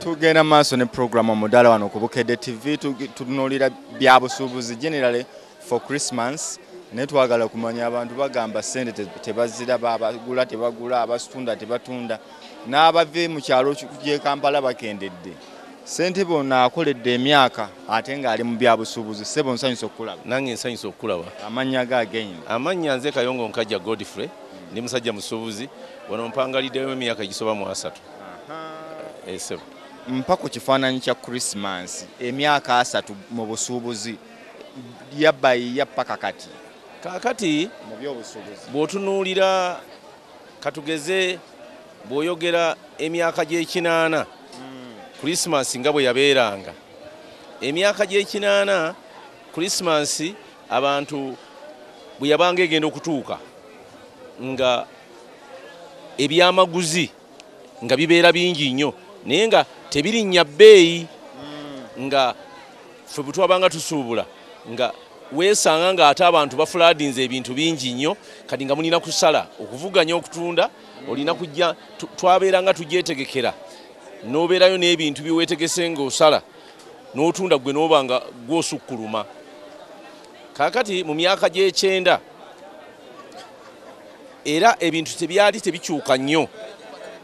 Tugenda maaso ne program omudala wano ku Bukedde TV tutunuulira bya busuubuzi generally for Christmas. Ne twagala kumanya abantu bagamba sente tebaziraba, abagula tebagula, abasitunda tebatunda, n'abave mu kyalo ky'e Kampala bakendedde. Sente bonna akoledde emyaka ate ng'ali mu bya busuubuzi. Ssebo nsanyusa okulaba. Nange nsanyusa okulaba. Amannya ga agenda. Amannya nze Kayongo Nkajja Godfrey, ndi musajja musuubuzi, wano mpangaliddeyo emyaka egisoba mu 3. Ssebo. Mpa ku kifaananyi kya Christmas emyaka 3 mu busuubuzi yabbayi yapaka kati. Kakati mu by'obusuubuzi bw'otunuulira katugeze bw'oyogera emyaka gy'ekinaana Christmas nga bwe yabeeranga. Emyaka gy'ekinaana Christmas abantu bwe yabanga egenda okutuuka nga ebyamaguzi nga bibeera bingi nnyo naye nga tebirinnya bbeeyi nga ffe bwe twabanga tusuubula nga weesanga nga ate abantu bafuladinze ebintu bingi nnyo kati nga mulina kusala okuvuganya okutunda olina kujja twabeeranga tugyetegekera n'obeerayo n'ebintu byeweetegese ng'osala n'otunda gwe n'oba nga gw'osukkuluma. Kaakati mu myaka gy'ekyenda era ebintu tebyali tebikyuka nnyo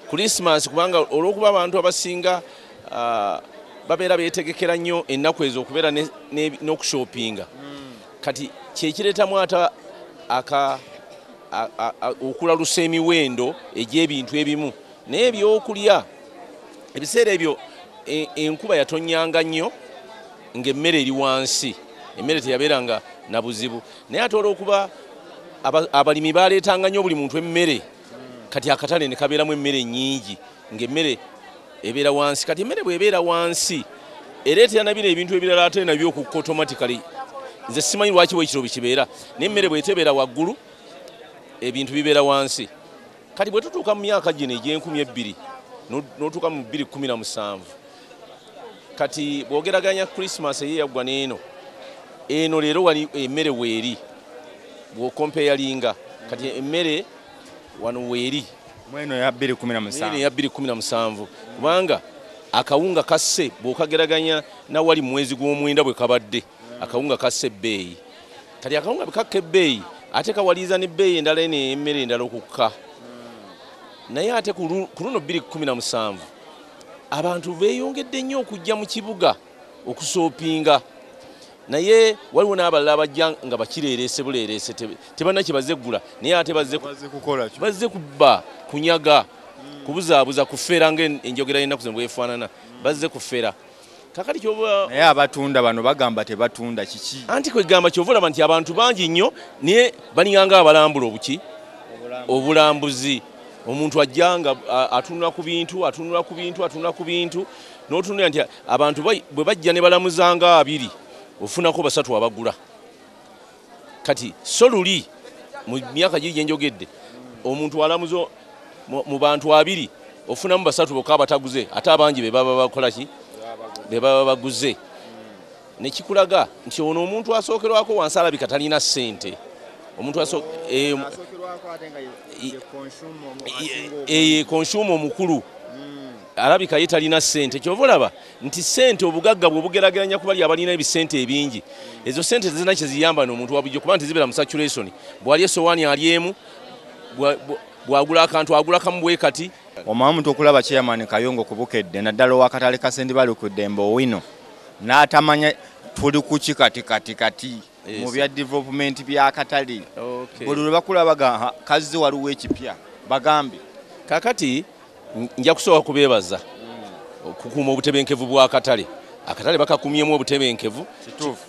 Christmas kubanga olw'okuba abantu abasinga babeera beetegekera nnyo ennaku ezo okubeera n'okushopinga. Kati kyekireetamu ata okulalusa emiwendo egy'ebintu ebimu naye ebyokulya ebiseera ebyo enkuba yatonnyanga nnyo ng'emmere eri wansi, emmere teyabeeranga na buzibu naye ate olw'okuba abalimi baleetanga nnyo buli muntu emmere kati akatale ne kabeeramu emmere nnyingi ng'emmere ebeera wansi. Kati emmere bw'ebeera wansi ereetera na bino ebintu ebirala ate nabyo okukka automatically. Nze simanyi lwaki bwekiro bikibeera naye emmere bw'etebeera waggulu ebintu bibeera wansi. Kati bwe tutuuka mu myaka gino egy'enkumi 2 n'otuuka mu 2017 kati bw'ogeraganya Christmas eyeyaggwa n'eno leero wali emmere weeri bw'okompeyalinga kati emmere wano weeri mweno ya 2017 kubanga akawunga kasse bw'okageraganya na wali mwezi gw'omwenda bwe kabadde akawunga kasse ebbeeyi. Kati akawunga bikakka ebbeeyi ate kawaliiza n'ebbeeyi endala n'emmere endala okukka. Naye ate ku luno 2017 abantu beeyongedde nnyo okujja mu kibuga okusoopinga naye waliwo n'abalala bajja nga bakireerese buleerese tebannaki bazze ggula naye ate bazze kubba kunyaga kubuzaabuza kufeera ng'enjogera y'ennaku zino bwefaanana bazze kufeera. Kakati kyoba naye abatunda bano bagamba tebatunda kiki anti kwegamba kyova olaba nti abantu bangi nnyo naye balinganga abalambula obulambuzi. Omuntu ajja nga atunula ku bintu n'otunula nti abantu bwe bajja ne balamuzanga 2 ofunako 3 abagula. Kati so luli mu myaka giri gyenjogedde omuntu alamuzo mu bantu 2 ofunamu 3 bokka abataguze ate abangi be baba bakola ki be baba baguze. Nekikulaga nti ono omuntu asookerwako wansi alabika talina ssente. Omuntu konsumo omukulu alabika ye talina ssente. Kyova olaba nti ssente obugagga bw'obugerageranya ku bali abalina ebisente ebingi ezo ssente zirina kye ziyamba n'omuntu wabujjo kuba nti zibeera mu saturation. Bw'ali essowaani alyemu bw'agula akantu agula kamu bwe kati. Omwamuntu okulaba Chairman Kayongo ku Bukedde naddala ow'akatale ka St. Bali ku Dembo Owino n'atamanya tuli ku kati mu bya development by'akatale. Buli lwe bakulabaga kazzi waliwo ekipya bagambe. Kakati nja kusooka kubeebaza okukuuma obutebenkevu bw'akatale. Akatale bakakumyemu obutebenkevu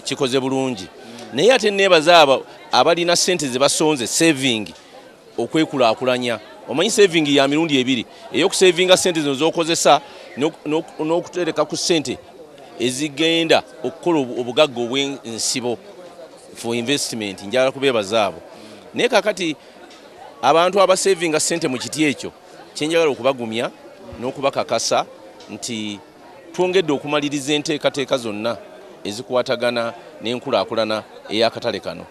kikoze bulungi naye ate neebaza abo abalina ssente ze basonze saving okwekulaakulanya. Omanyi saving ya mirundi 2 ey'okusavinga ssente zino z'okozesa n'okutereka ku ssente ezigenda okukola obugagga obw'ensibo for investment. Njagala kubeebaza abo naye kakati abantu abasavinga ssente mu kiti ekyo kyenjagala okubagumya n'okubakakasa nti twongedde okumaliriza enteekateeka zonna ezikwatagana n'enkulaakulana ey'akatale kano.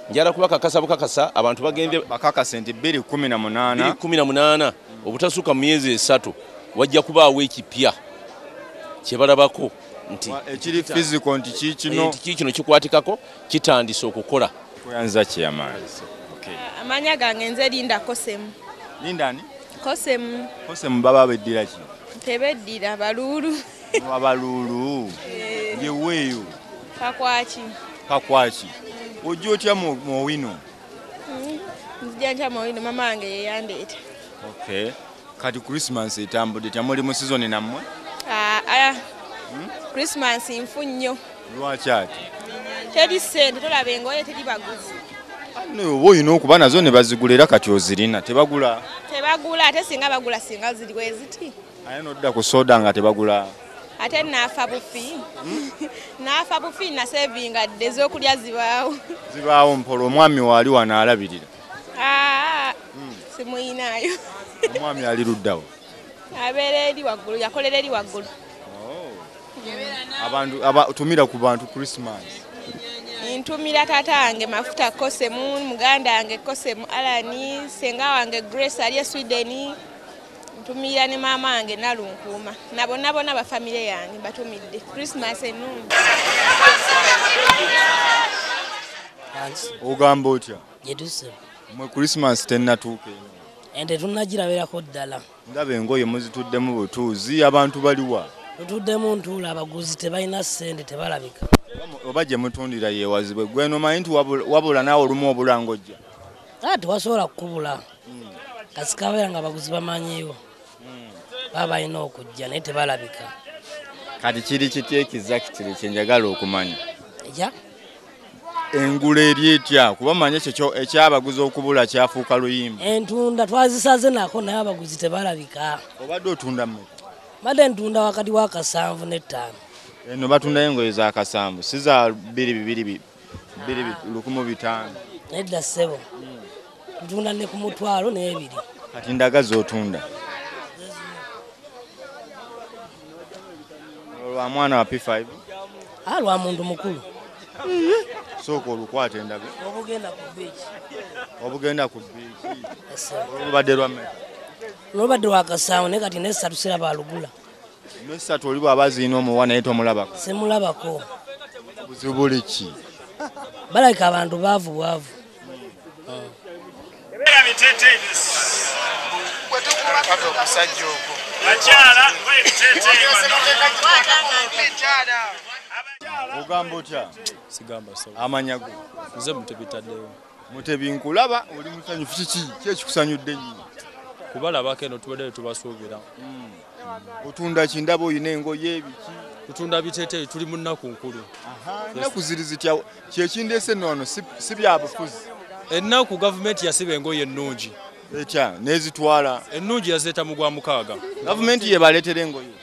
Njagala kubakakasa bukakasa abantu bagende bakakase nti 2018 obutasuuka mu myezi 3 wajja kubaawo ekipya kye balabako nti ekiri physical nti kino kikwatikako kitandise okukola. Kuyanza kyamaani. Amanya gange nze Linda Kosemu. Lindani? Kosemu. Kosemu baba beddira ki? Tebeddira baluulu. Abaluulu. Yeweeyo. Kakwaki. Ojja otya mu wino? Nzija ntya mu wino mama wange yeyandeeta. Okay. Kati Christmas etambudde temuli mu season nammwe? Christmas nfu nnyo. Lwaki ati? Teri ssente tolaba engoye teri baguzi. Oba olina okuba nazo ne bazigula era kati ozirina tebagula. Tebagula ate singa bagula singa ziri bwe ziti. Ate n'odda ku soda nga tebagula. Ate naafa bufi. Naafa bufi na savinga dde ez'okulya zibaawo. Zibaawo mpola omwami waali wano alabirira. Simuyinaayo. Omwami ali luddawo. Abeera eri waggulu yakolera eri waggulu. Abantu tumira ku bantu Christmas. Ntumira taata wange Mafuta Kosemu, muganda wange Kosemu Alani, senga wange Grace ali Sweden. Ntumira ne mama wange Nalunkuuma. Nabo ba family yange batumidde. Christmas ennungi. Ogamba otya? Jeduse. Mwe Christmas tennatuuka eno. Ente tunagirabirako ddala. Ndaba engoye muzituddemu butuuzi abantu baliwa. Tutuddemu ntuula abaguzi tebalina ssente tebalabika. Oba gye mutundira yeewazibwe gwe nomanyi nti wabula naawe olumu obulangojja. Tewasobola kukubula. Kasikabeera nga abaguzi bamanyiiwo. Baba balina okujja naye tebalabika. Kati kiri kitya ekizakitiri kye njagala okumanya? Ekya? Engula eri etya kuba manye ekyabaguzi okubula kyafuuka luyimba. Entunda twazisaze nako naye abaguzi tebalabika. Obadde otunda mmeka? Mbadde ntunda wakati wa 7 ne 5. Eno batunda engoye za kasambu si za 2,200 1,500. Nedda ssebo. Ntunda ne ku mutwalo n'ebiri. Kati ndaga z'otunda. Olwa mwana wa P5? Lwa muntu mukulu. Sooka olukwate ndabe. Obugenda Obugenda ku beach. ku biiki. Olubadde lwa mmeka? Olubadde lwa 7 ne kati ne 3 siraba alugula. N'essatu oli bw'aba ziina omuwa naye tomulabako? Simulabako. Buzibu buli ki? Balabika abantu baavu. Ogamba otya? Sigamba so. Amanya go. Nze mutebitaddeyo. Mutebi nkulaba oli musanyufu kiki ekikusanyudde nnyo? Kubalabako eno tubadde tubasuubira. Otunda kindaba oyina engoye ebiki? Tutunda biteeteeyi tuli mu nnaku nkulu. Ennaku ziri zitya kyekindeese nno si bya bufuzi. Ennaku gavumenti yasiba engoye ennungi. Etya n'ezitwala. Ennungi yazeeta mu gwa 6. Gavumenti ye baleetera engoye.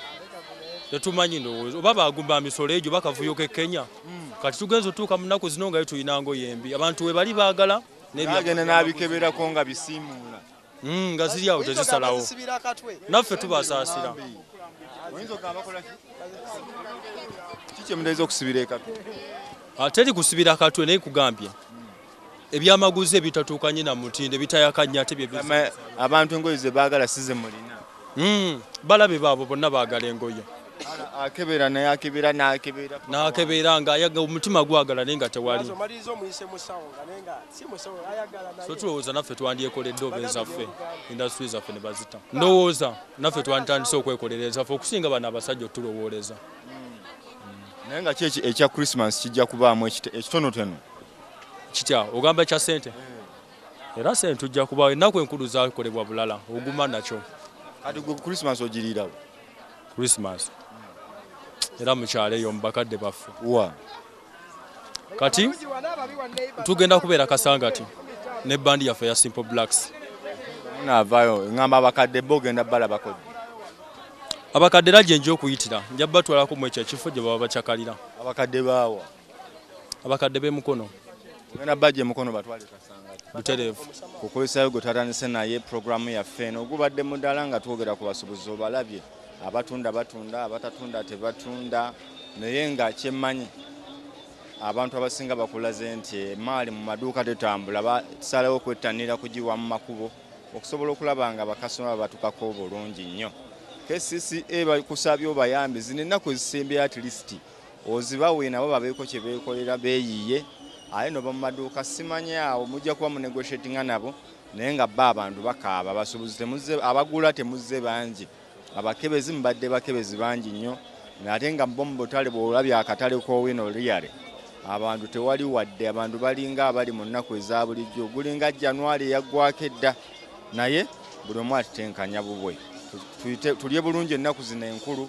Tetumanyi ndowooza oba bagumba misolo egyo bakavuyo ke Kenya. Kati tugenza otuuka mu nnaku zino nga tuyina ngoye embi. Abantu we bali baagala n'agenda n'abikeberako nga bisiimuula. Nga ziri awo tezisalawo. Naffe tubasaasira. Oyinza okugamba bakola ki? Kiki emuteeza okusibira ekatwe? Teri kusibira katwe naye kugambye. Ebyamaguzi ebitatuukanye na mutindo bitayakanya ate bye bizi. Abantu engoye ze baagala si ze mulina. Balabe baabo bonna baagala engoye. Akebera naye akebera n'akebera. N'akebeera nga ayaga omutima gwagala naye nga tewali. So tulowooza naffe twandyekoledde oba ezaffe industry zaffe ne bazita. Ndowooza naffe twanditandise okwekolera ezaffe okusinga bano abasajja otulowooleza. Naye nga ki ekya Christmas kijja kubaamu ekitonotono? Kitya ogamba kya ssente? Era ssente tujja kubaawo ennaku enkulu zaakolebwa bulala oguma nakyo. Kati gwe Christmas ogiriirawo? Christmas. Era mukyalo eyo mu bakadde baffe. Wa? Kati tugenda kubeera kasangati ne bandi yaffe ya Simple Blacks. Naavaayo ngamba abakadde bo ogenda balabako. Abakadde era gye nja okuyitira nja batwalako mu ekyo ekifo gye baba bakyakalira. Abakadde baawa? Abakadde b'emukono. Ogenda bajja emukono batwale kasangati. Butereevu. Kukozesa gwe tatandise naye programu yaffe eno ogubadde muddala nga twogera ku basuubuzi obalabye. Abatunda batunda, abatatunda tebatunda, naye nga kyemmanyi abantu abasinga bakulaze nti emaali mu maduuka tetambula basalawo kwettanira kugiwa mu makubo okusobola okulaba nga bakasitoma batukako bulungi nnyo. KCCA bakusabye obayambe zino ennaku ezisembe at least ozibawe nabo babeeko kye beekolera beeyiye aye no bamaduuka simanya awo mujja kuba mu negotiatinga nabo naye nga bba abantu bakaaba abasuubuzi temuzze abagula temuzze bangi abakebezi mbadde bakebezi bangi nnyo ate nga bo mu butale bw'olabye akatale k'owino liyale abantu tewali wadde abantu balinga abali mu nnaku eza bulijjo gulinga January yaggwako edda naye buli omu atitenkanya bubwe tulye bulungi ennaku zino enkulu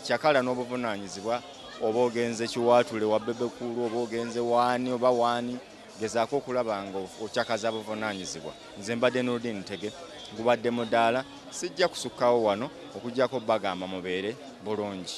kyakala n'obuvunaanyizibwa oba ogenze kiwaatule wa Bebekulu oba ogenze waani oba waani gezaako okulaba nga okyakaza buvunaanyizibwa nze mbadde Nurdin Ntege gubadde mudaala sijja kusukkawo wano okugyako bagamba mubeere bulungi.